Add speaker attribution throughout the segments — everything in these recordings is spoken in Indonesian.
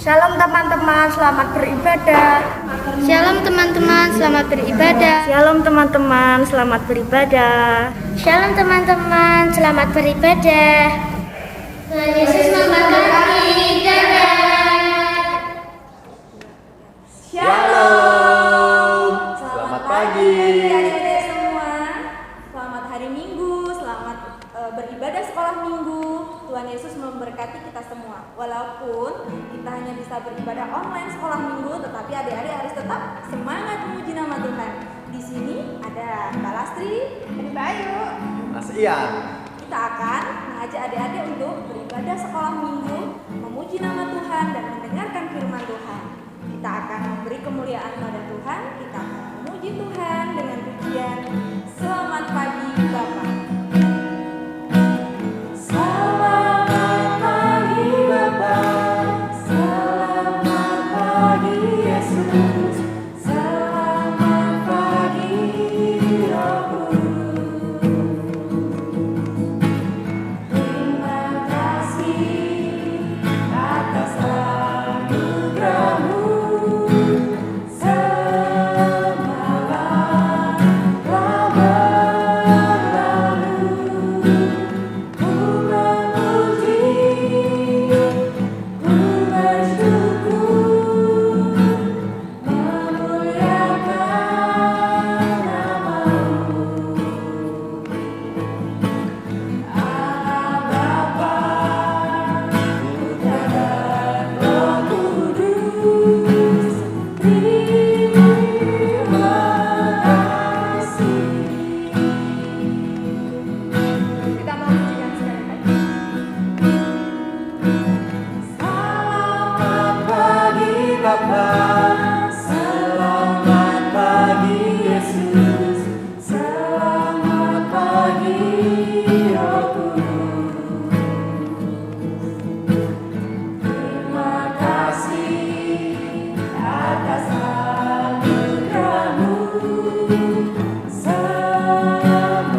Speaker 1: Shalom teman-teman, selamat beribadah.
Speaker 2: Shalom teman-teman, selamat beribadah.
Speaker 1: Shalom teman-teman, selamat beribadah.
Speaker 2: Shalom teman-teman, selamat beribadah. Tuhan Yesus memberkati. Dadah.
Speaker 3: Shalom. Selamat pagi
Speaker 4: adik-adik semua. Selamat hari Minggu, selamat beribadah sekolah Minggu. Tuhan Yesus memberkati kita semua. Walaupun kita hanya bisa beribadah online sekolah Minggu, tetapi adik-adik harus tetap semangat memuji nama Tuhan. Di sini ada Mbak Lastri, Mbak Bayu,
Speaker 3: Mas Ian.
Speaker 4: Kita akan mengajak adik-adik untuk beribadah sekolah Minggu, memuji nama Tuhan dan mendengarkan firman Tuhan. Kita akan memberi kemuliaan pada Tuhan, kita akan memuji Tuhan dengan pujian Selamat Pagi Bapak.
Speaker 3: Selamat pagi Bapak, selamat pagi Yesus, selamat pagi Rohku. Terima kasih atas anugerah-Mu.
Speaker 4: Kita mau pujikan sekali lagi.
Speaker 3: Selamat pagi Bapak, selamat pagi Yesus, selamat pagi Rohku. Terima kasih atas anugerah-Mu. Semalam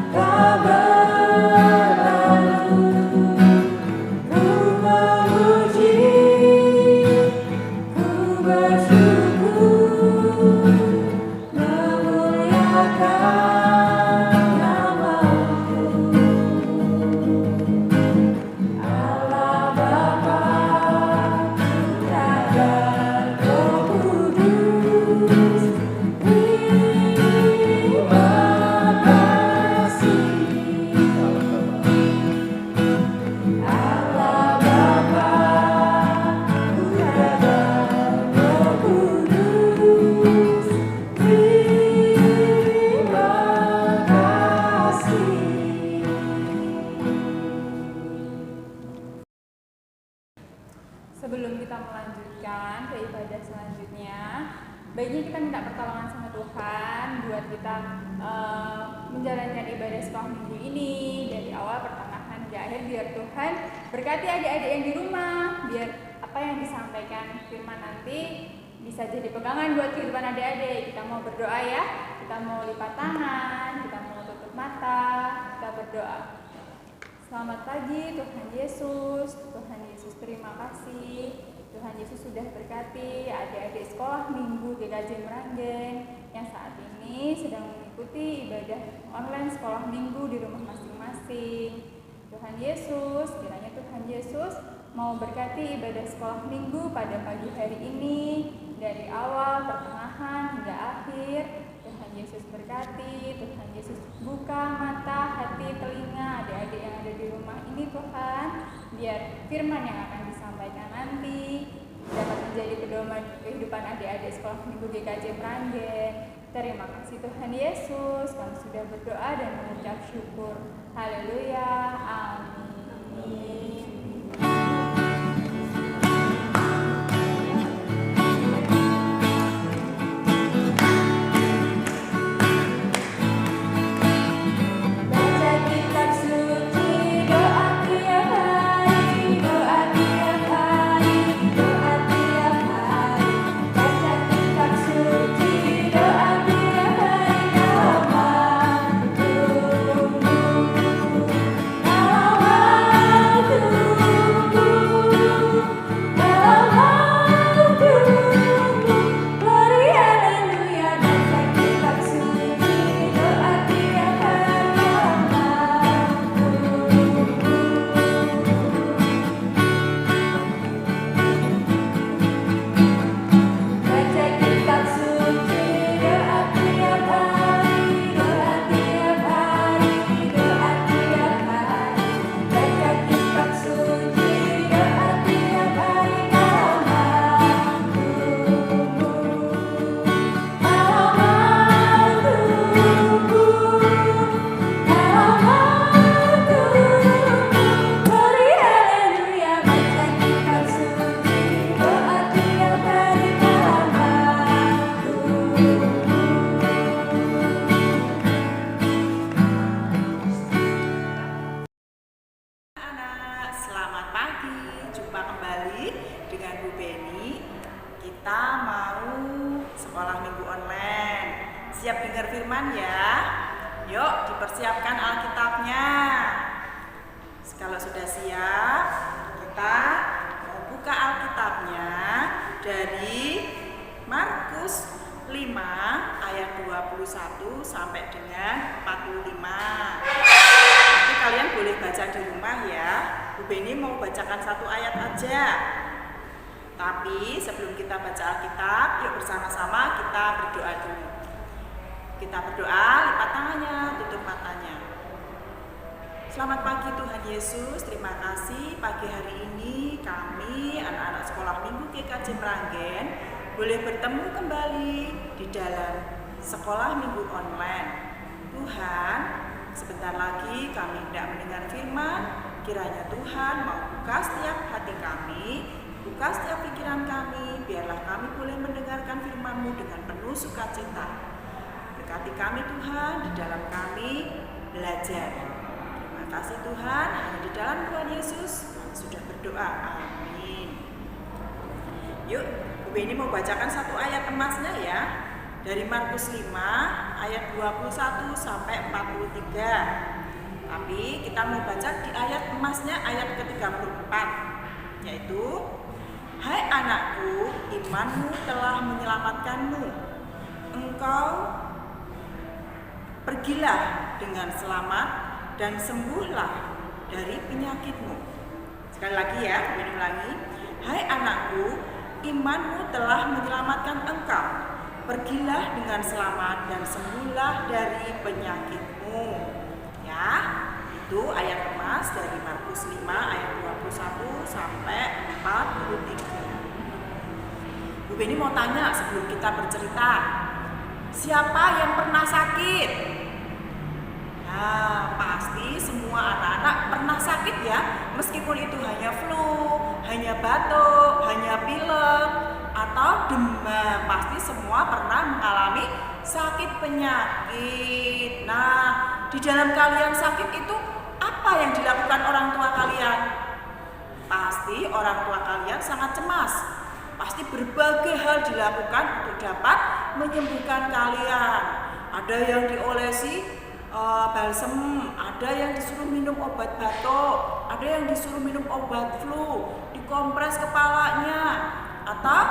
Speaker 3: Kau berlalu, ku memuji, ku bersyukur, memuliakan nama-Mu. Allah Bapa, Putra dan Roh Kudus, terima kasih. Allah Bapa, Putra dan Roh Kudus, terima kasih.
Speaker 4: Sebelum kita melanjutkan ke ibadah selanjutnya, baiknya kita minta pertolongan sama Tuhan buat kita menjalankan ibadah sekolah minggu ini dari awal, pertengahan, hingga akhir. Biar Tuhan berkati adik-adik yang di rumah, biar apa yang disampaikan firman nanti bisa jadi pegangan buat kehidupan adik-adik. Kita mau berdoa ya, kita mau lipat tangan, kita mau tutup mata, kita berdoa. Selamat pagi Tuhan Yesus. Tuhan Yesus terima kasih. Tuhan Yesus sudah berkati adik-adik sekolah minggu GKJ Meranggen yang saat ini sedang mengikuti ibadah online sekolah minggu di rumah masing-masing. Tuhan Yesus, kiranya Tuhan Yesus mau berkati ibadah sekolah minggu pada pagi hari ini dari awal, pertengahan, hingga akhir. Tuhan Yesus berkati, Tuhan Yesus buka mata, hati, telinga adik-adik yang ada di rumah ini Tuhan, biar firman yang akan disampaikan nanti dapat menjadi pedoman kehidupan adik-adik sekolah minggu GKJ Meranggen. Terima kasih Tuhan Yesus, kami sudah berdoa dan mengucap syukur. Haleluya, amin. Baca kitab suci, doa tiap hari, doa tiap hari, doa tiap hari. Baca kitab suci, doa tiap hari, dalam waktu, dalam waktu.
Speaker 5: kembali dengan Bu Beni. Kita mau sekolah minggu online. Siap dengar firman ya? Yuk dipersiapkan Alkitabnya. Kalau sudah siap, kita mau buka Alkitabnya dari Markus 5 ayat 21 sampai dengan 45. Nanti kalian boleh baca di rumah ya. Bu Beni mau bacakan satu ayat aja. Tapi sebelum kita baca Alkitab, yuk bersama-sama kita berdoa dulu. Kita berdoa, lipat tangannya, tutup matanya. Selamat pagi Tuhan Yesus, terima kasih pagi hari ini kami anak-anak sekolah minggu GKJ Meranggen boleh bertemu kembali di dalam sekolah minggu online. Tuhan, sebentar lagi kami hendak mendengar firman, kiranya Tuhan mau buka setiap hati kami, buka setiap pikiran kami, biarlah kami boleh mendengarkan firman-Mu dengan penuh sukacita. Berkati kami Tuhan, di dalam kami belajar. Terima kasih Tuhan, hanya di dalam Tuhan Yesus sudah berdoa. Amin. Yuk, Bu Beni mau bacakan satu ayat emasnya ya. Dari Markus 5 ayat 21 sampai 43. Tapi kita mau baca di ayat emasnya ayat ke-34, yaitu hai anakku, imanmu telah menyelamatkanmu. Engkau pergilah dengan selamat dan sembuhlah dari penyakitmu. Sekali lagi ya, ini ulangi. Hai anakku, imanmu telah menyelamatkan engkau. Pergilah dengan selamat dan sembuhlah dari penyakitmu. Ya, itu ayat emas dari Markus 5 ayat 21 sampai 43. Bu Beni mau tanya sebelum kita bercerita. Siapa yang pernah sakit? Nah, pasti semua anak-anak pernah sakit ya, meskipun itu hanya flu, hanya batuk, hanya pilek, atau demam. Pasti semua pernah mengalami sakit penyakit. Nah, di dalam kalian sakit itu apa yang dilakukan orang tua kalian? Pasti orang tua kalian sangat cemas. Pasti berbagai hal dilakukan untuk dapat menyembuhkan kalian. Ada yang diolesi balsem, ada yang disuruh minum obat batuk, ada yang disuruh minum obat flu, dikompres kepalanya, atau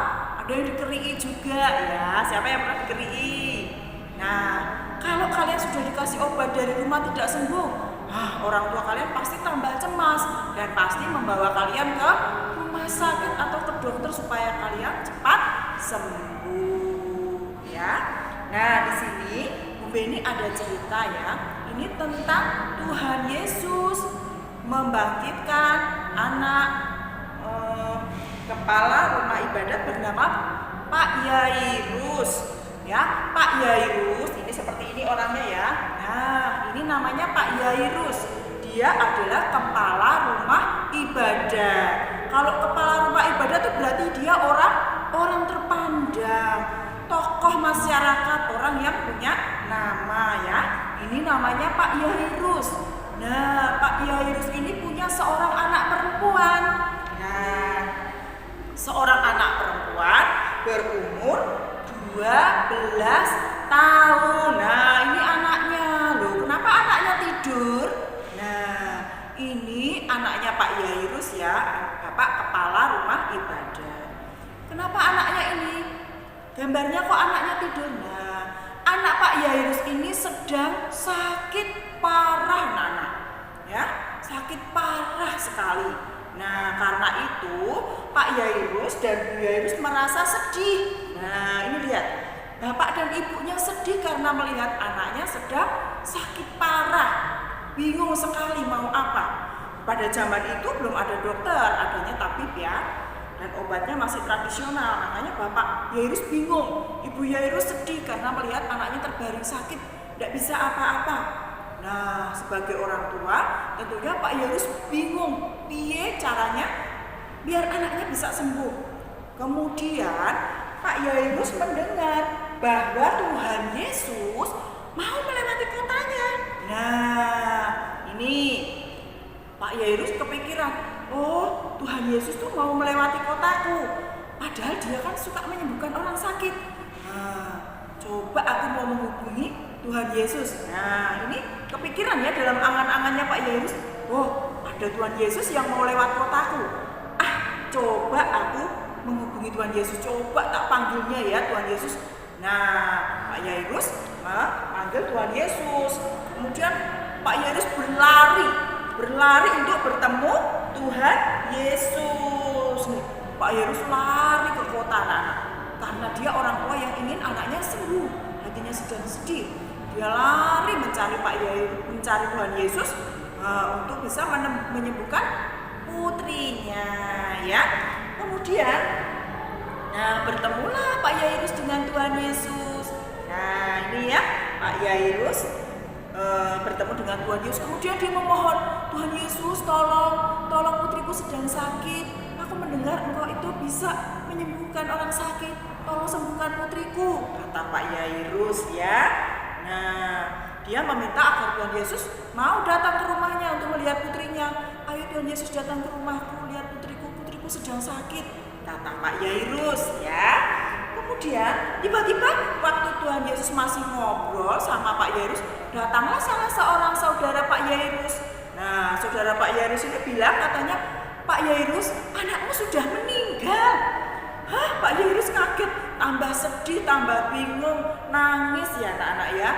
Speaker 5: ada yang dikerii juga ya. Siapa yang pernah dikerii? Nah, kalau kalian sudah dikasih obat dari rumah tidak sembuh, orang tua kalian pasti tambah cemas dan pasti membawa kalian ke rumah sakit atau ke dokter supaya kalian cepat sembuh ya. Nah, di sini Bu Beni ada cerita ya, ini tentang Tuhan Yesus membangkitkan anak kepala rumah ibadat bernama Pak Yairus ya. Pak Yairus ini seperti ini orangnya ya. Nah, ini namanya Pak Yairus. Dia adalah kepala rumah ibadat. Kalau kepala rumah ibadat itu berarti dia orang terpandang, tokoh masyarakat, orang yang punya nama ya. Ini namanya Pak Yairus. Nah, Pak Yairus ini punya seorang anak perempuan. Nah, seorang anak perempuan berumur 12 tahun. Nah, ini anaknya. Loh, kenapa anaknya tidur? Nah, ini anaknya Pak Yairus ya, Bapak kepala rumah ibadah. Kenapa anaknya ini? Gambarnya kok anaknya tidur? Nah, anak Pak Yairus ini sedang sakit parah, anak-anak. Ya, sakit parah sekali. Nah, karena itu Pak Yairus dan Bu Yairus merasa sedih. Nah, ini lihat. Bapak dan ibunya sedih karena melihat anaknya sedang sakit parah. Bingung sekali mau apa. Pada zaman itu belum ada dokter, adanya tabib ya. Dan obatnya masih tradisional, makanya Bapak Yairus bingung, Ibu Yairus sedih karena melihat anaknya terbaring sakit, tidak bisa apa-apa. Nah, sebagai orang tua, tentunya Pak Yairus bingung, piye caranya biar anaknya bisa sembuh. Kemudian Pak Yairus mendengar bahwa Tuhan Yesus mau melewati kotanya. Nah, ini Pak Yairus kepikiran, oh Tuhan Yesus tuh mau melewati kotaku. Padahal dia kan suka menyembuhkan orang sakit. Nah, coba aku mau menghubungi Tuhan Yesus. Nah, ini kepikiran ya dalam angan-angannya Pak Yairus. Oh, ada Tuhan Yesus yang mau lewat kotaku. Coba aku menghubungi Tuhan Yesus. Coba tak panggilnya ya Tuhan Yesus. Nah, Pak Yairus panggil Tuhan Yesus. Kemudian Pak Yairus berlari untuk bertemu Tuhan Yesus. Pak Yairus lari ke kota anak-anak karena dia orang tua yang ingin anaknya sembuh, hatinya sedang sedih. Dia lari mencari Tuhan Yesus untuk bisa menyembuhkan putrinya, ya. Kemudian, bertemulah Pak Yairus dengan Tuhan Yesus. Nah, ini ya Pak Yairus bertemu dengan Tuhan Yesus. Kemudian dia memohon, Tuhan Yesus, tolong putriku sedang sakit. Aku mendengar engkau itu bisa menyembuhkan orang sakit. Tolong sembuhkan putriku, kata Pak Yairus ya. Nah, dia meminta agar Tuhan Yesus mau datang ke rumahnya untuk melihat putrinya. Ayo Tuhan Yesus datang ke rumahku, lihat putriku sedang sakit, kata Pak Yairus ya. Kemudian tiba-tiba waktu Tuhan Yesus masih ngobrol sama Pak Yairus, datanglah salah seorang saudara Pak Yairus. Nah, saudara Pak Yairus ini bilang katanya, Pak Yairus, anakmu sudah meninggal. Hah, Pak Yairus kaget, tambah sedih, tambah bingung, nangis ya anak-anak ya.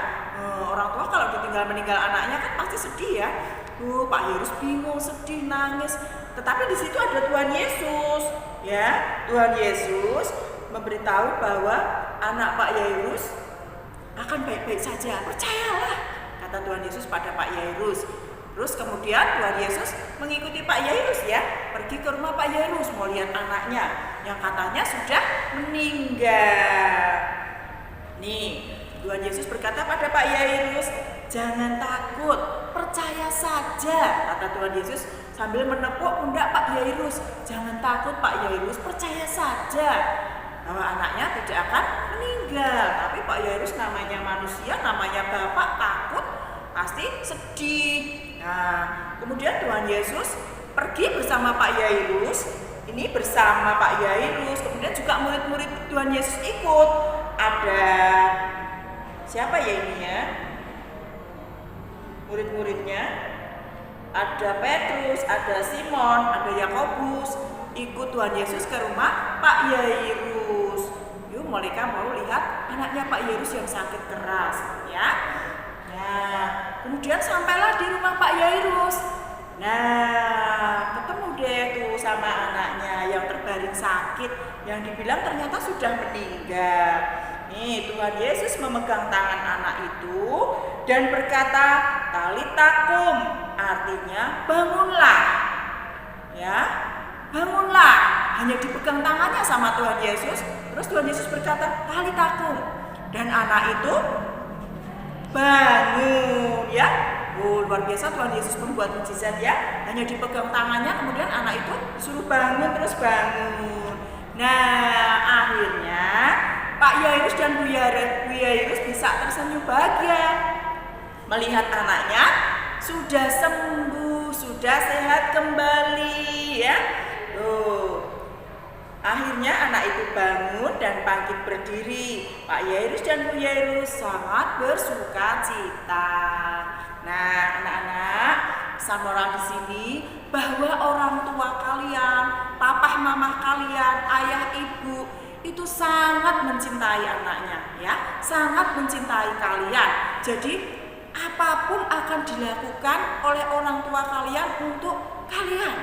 Speaker 5: Orang tua kalau ditinggal meninggal anaknya kan pasti sedih ya. Pak Yairus bingung, sedih, nangis. Tetapi di situ ada Tuhan Yesus, ya. Tuhan Yesus memberitahu bahwa anak Pak Yairus akan baik-baik saja. Percayalah, kata Tuhan Yesus pada Pak Yairus. Terus kemudian Tuhan Yesus mengikuti Pak Yairus ya, pergi ke rumah Pak Yairus mau lihat anaknya yang katanya sudah meninggal. Nih, Tuhan Yesus berkata pada Pak Yairus, jangan takut, percaya saja, kata Tuhan Yesus sambil menepuk pundak Pak Yairus. Jangan takut Pak Yairus, percaya saja bahwa anaknya tidak akan meninggal. Tapi Pak Yairus namanya manusia, namanya bapak, takut, pasti sedih. Nah, kemudian Tuhan Yesus pergi bersama Pak Yairus. Ini bersama Pak Yairus, kemudian juga murid-murid Tuhan Yesus ikut. Ada siapa ya ini ya? Murid-muridnya ada Petrus, ada Simon, ada Yakobus. Ikut Tuhan Yesus ke rumah Pak Yairus. Yuk, mereka mau lihat anaknya Pak Yairus yang sakit keras, ya. Nah, kemudian sampailah di rumah Pak Yairus. Nah, ketemu deh tuh sama anaknya yang terbaring sakit, yang dibilang ternyata sudah meninggal. Nih, Tuhan Yesus memegang tangan anak itu dan berkata, Talita kum, artinya bangunlah. Ya, bangunlah. Hanya dipegang tangannya sama Tuhan Yesus. Terus Tuhan Yesus berkata, Talita kum. Dan anak itu bangun, ya. Oh, luar biasa Tuhan Yesus membuat mukjizat ya. Hanya dipegang tangannya, kemudian anak itu disuruh bangun, terus bangun. Nah, akhirnya Pak Yairus dan Bu Yairus bisa tersenyum bahagia melihat anaknya sudah sembuh, sudah sehat kembali, ya. Tuh. Akhirnya anak itu bangun dan bangkit berdiri. Pak Yairus dan Bu Yairus sangat bersuka cita. Nah, anak-anak, pesan moral di sini bahwa orang tua kalian, papa mama kalian, ayah ibu itu sangat mencintai anaknya, ya, sangat mencintai kalian. Jadi apapun akan dilakukan oleh orang tua kalian untuk kalian,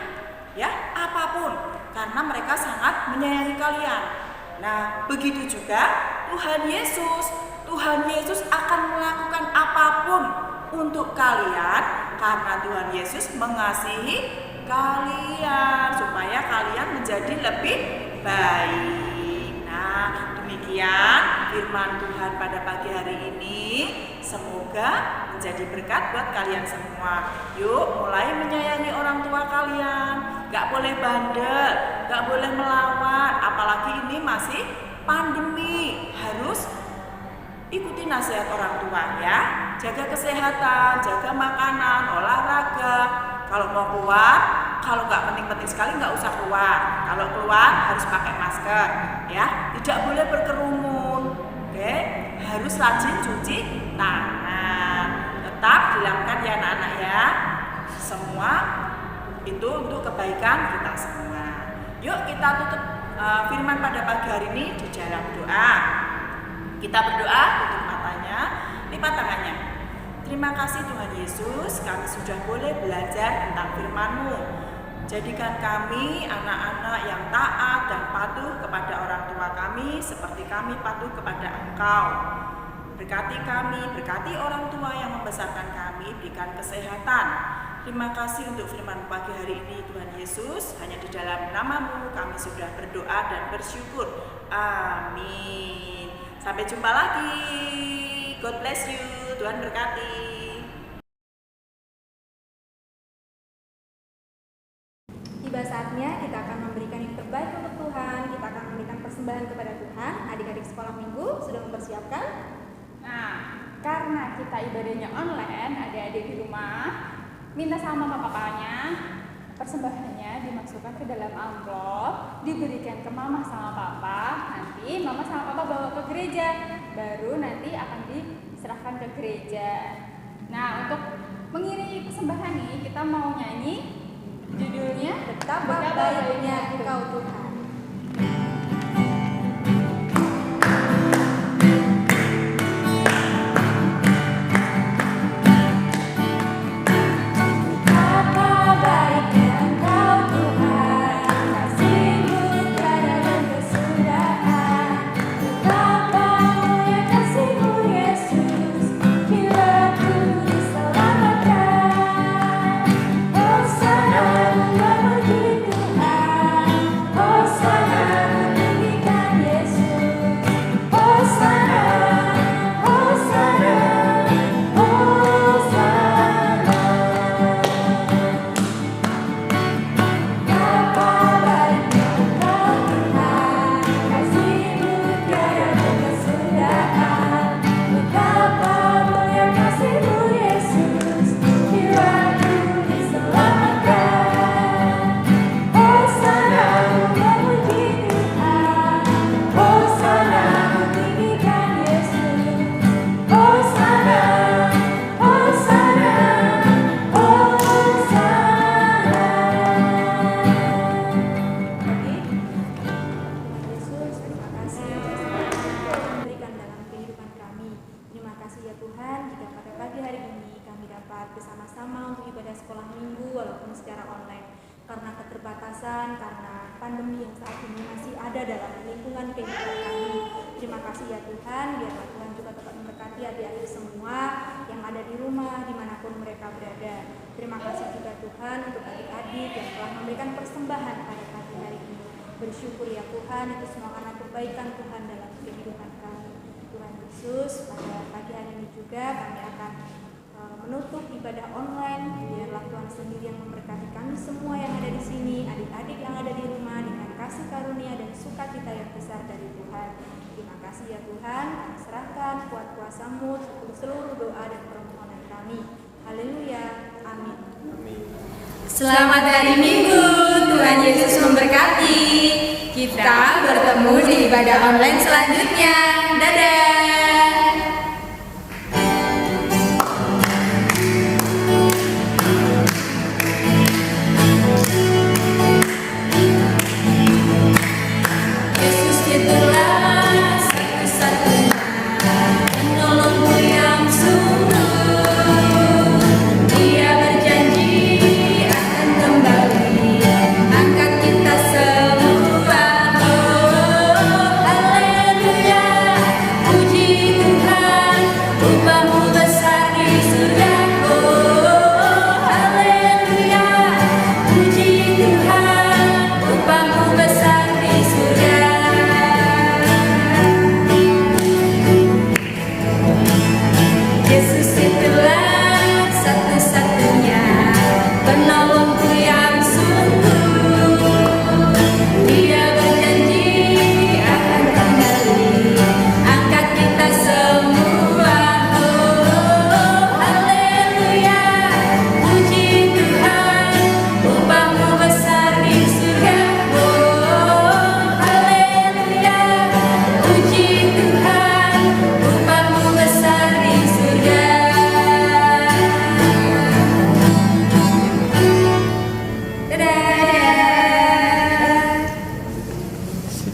Speaker 5: ya, apapun, karena mereka sangat menyayangi kalian. Nah, begitu juga Tuhan Yesus akan melakukan apapun untuk kalian karena Tuhan Yesus mengasihi kalian supaya kalian menjadi lebih baik. Nah, demikian firman Tuhan pada pagi hari ini. Semoga menjadi berkat buat kalian semua. Yuk, mulai menyayangi orang tua kalian. Gak boleh bandel, gak boleh melawan. Apalagi ini masih pandemi. Harus ikuti nasihat orang tua, ya. Jaga kesehatan, jaga makanan, olahraga. Kalau mau keluar, kalau nggak penting-penting sekali nggak usah keluar. Kalau keluar harus pakai masker, ya. Tidak boleh berkerumun, oke? Harus rajin cuci tangan. Tetap dilakukan ya anak-anak ya. Semua itu untuk kebaikan kita semua. Yuk kita tutup firman pada pagi hari ini di dalam doa. Kita berdoa, tutup matanya, lipat tangannya. Terima kasih Tuhan Yesus, kami sudah boleh belajar tentang firman-Mu. Jadikan kami anak-anak yang taat dan patuh kepada orang tua kami seperti kami patuh kepada Engkau. Berkati kami, berkati orang tua yang membesarkan kami, berikan kesehatan. Terima kasih untuk firman pagi hari ini Tuhan Yesus. Hanya di dalam nama-Mu kami sudah berdoa dan bersyukur. Amin. Sampai jumpa lagi. God bless you. Tuhan berkati.
Speaker 4: Tiba saatnya kita akan memberikan yang terbaik untuk Tuhan. Kita akan memberikan persembahan kepada Tuhan. Adik-adik sekolah minggu sudah mempersiapkan? Nah, karena kita ibadahnya online, adik-adik di rumah minta sama papanya, persembahannya dimasukkan ke dalam amplop, diberikan ke mama sama papa. Nanti mama sama papa bawa ke gereja, baru nanti akan diserahkan ke gereja. Nah, untuk mengiringi persembahan nih, kita mau nyanyi judulnya Betapa Baiknya Engkau Tuhan. Bersama-sama untuk ibadah sekolah minggu walaupun secara online karena keterbatasan, karena pandemi yang saat ini masih ada dalam lingkungan kehidupan kami. Terima kasih ya Tuhan, biarlah Tuhan juga tetap memberkati adik-adik semua yang ada di rumah dimanapun mereka berada. Terima kasih juga Tuhan untuk adik-adik yang telah memberikan persembahan pada pagi hari ini. Bersyukur ya Tuhan, itu semua karena kebaikan Tuhan dalam kehidupan kami. Tuhan Yesus, pada pagi hari ini juga kami akan menutup ibadah online. Biarlah Tuhan sendiri yang memberkati kami semua yang ada di sini, adik-adik yang ada di rumah dengan kasih karunia dan sukacita yang besar dari Tuhan. Terima kasih ya Tuhan, kami serahkan kuat kuasa-Mu untuk seluruh doa dan permohonan kami. Haleluya, amin.
Speaker 6: Selamat hari Minggu, Tuhan Yesus memberkati. Kita bertemu di ibadah online selanjutnya. Dadah.